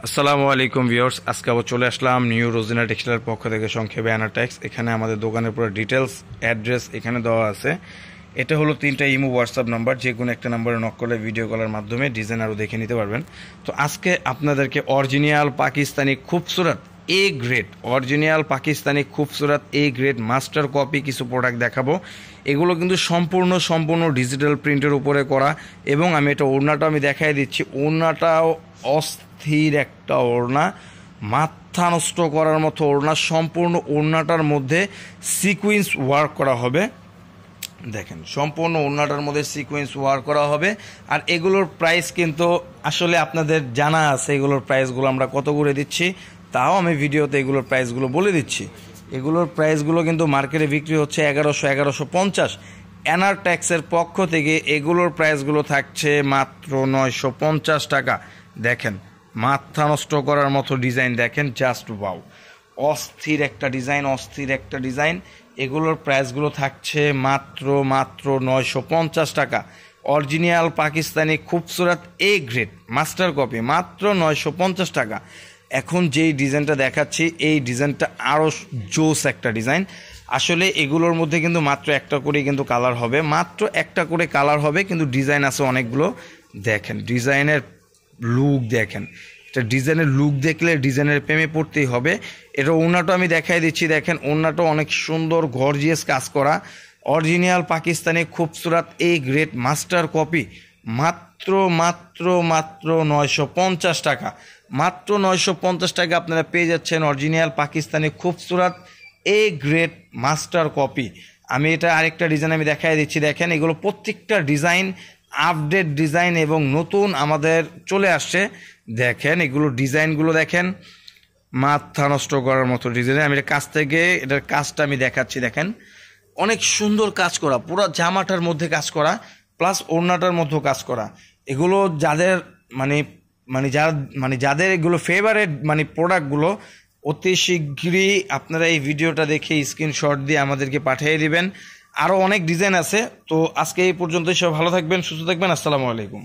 আসসালামু আলাইকুম ভিউয়ার্স, আজকে আবার চলে আসলাম নিউ রোজিনা টেক্সটাইলের পক্ষ থেকে, সংক্ষেপে অ্যানাটেক্স। এখানে আমাদের দোকানের পুরো ডিটেলস অ্যাড্রেস এখানে দেওয়া আছে। এটা হলো 3টা ইমো হোয়াটসঅ্যাপ নাম্বার, যে কোনো একটা নাম্বারে নক করলে ভিডিও কলের মাধ্যমে ডিজাইন আরও দেখে নিতে পারবেন। তো আজকে আপনাদেরকে অরিজিনাল পাকিস্তানি খুবসুরত এ গ্রেড, অরিজিনাল পাকিস্তানি খুবসুরত এ গ্রেড মাস্টার কপি কিছু প্রোডাক্ট দেখাবো। এগুলো কিন্তু সম্পূর্ণ ডিজিটাল প্রিন্টের উপরে করা, এবং আমি এটা ওড়নাটা আমি দেখাই দিচ্ছি। ওড়নাটাও অস্থির একটা ওড়না, মাথা নষ্ট করার মতো ওড়না। সম্পূর্ণ ওড়নাটার মধ্যে সিকুয়েন্স ওয়ার্ক করা হবে। দেখেন, সম্পূর্ণ ওড়নাটার মধ্যে সিকোয়েন্স ওয়ার্ক করা হবে। আর এগুলোর প্রাইস কিন্তু আসলে আপনাদের জানা আছে, এগুলোর প্রাইসগুলো আমরা কত করে দিচ্ছি, তাও আমি ভিডিওতে এগুলোর প্রাইসগুলো বলে দিচ্ছি। এগুলোর প্রাইসগুলো কিন্তু মার্কেটে বিক্রি হচ্ছে 1150। অ্যানাটেক্সের পক্ষ থেকে এগুলোর প্রাইসগুলো থাকছে মাত্র 950 টাকা। দেখেন, মাথা নষ্ট করার মতো ডিজাইন, দেখেন জাস্ট ওয়াও, অস্থির একটা ডিজাইন। এগুলোর প্রাইসগুলো থাকছে মাত্র 950 টাকা। অরিজিনাল পাকিস্তানি খুবসুরত এ গ্রেড মাস্টার কপি, মাত্র 950 টাকা। এখন যেই ডিজাইনটা দেখাচ্ছি, এই ডিজাইনটা আরও জোস একটা ডিজাইন। আসলে এগুলোর মধ্যে কিন্তু মাত্র একটা করে কিন্তু কালার হবে, মাত্র একটা করে কালার হবে, কিন্তু ডিজাইন আছে অনেকগুলো। দেখেন ডিজাইনের লুক, দেখেন এটা ডিজাইনের লুক দেখলে ডিজাইনের প্রেমে পড়তেই হবে। এটা ওড়নাটা আমি দেখাই দিচ্ছি। দেখেন, ওড়নাটা অনেক সুন্দর গর্জিয়াস কাজ করা, অরিজিনাল পাকিস্তানি খুবসুরত এ গ্রেড মাস্টার কপি, মাত্র 950 টাকা। মাত্র 950 টাকা আপনারা পেয়ে যাচ্ছেন অরিজিনাল পাকিস্তানি খুবসুরত এ গ্রেড মাস্টার কপি। আমি এটা আরেকটা ডিজাইন আমি দেখাই দিচ্ছি। দেখেন, এগুলো প্রত্যেকটা ডিজাইন আপডেট ডিজাইন এবং নতুন আমাদের চলে আসছে। দেখেন এগুলো ডিজাইনগুলো, দেখেন মাথা নষ্ট করার মতো ডিজাইন। আমি কাছ থেকে এটার কাজটা আমি দেখাচ্ছি। দেখেন, অনেক সুন্দর কাজ করা, পুরো জামাটার মধ্যে কাজ করা, প্লাস ওড়নাটার মধ্যেও কাজ করা। এগুলো যাদের যাদের এগুলো ফেভারেট প্রোডাক্টগুলো, অতি শীঘ্রই আপনারা এই ভিডিওটা দেখে স্ক্রিনশট দিয়ে আমাদেরকে পাঠিয়ে দিবেন। আরও অনেক ডিজাইন আছে। তো আজকে এই পর্যন্তই, সব ভালো থাকবেন, সুস্থ থাকবেন। আসসালামু আলাইকুম।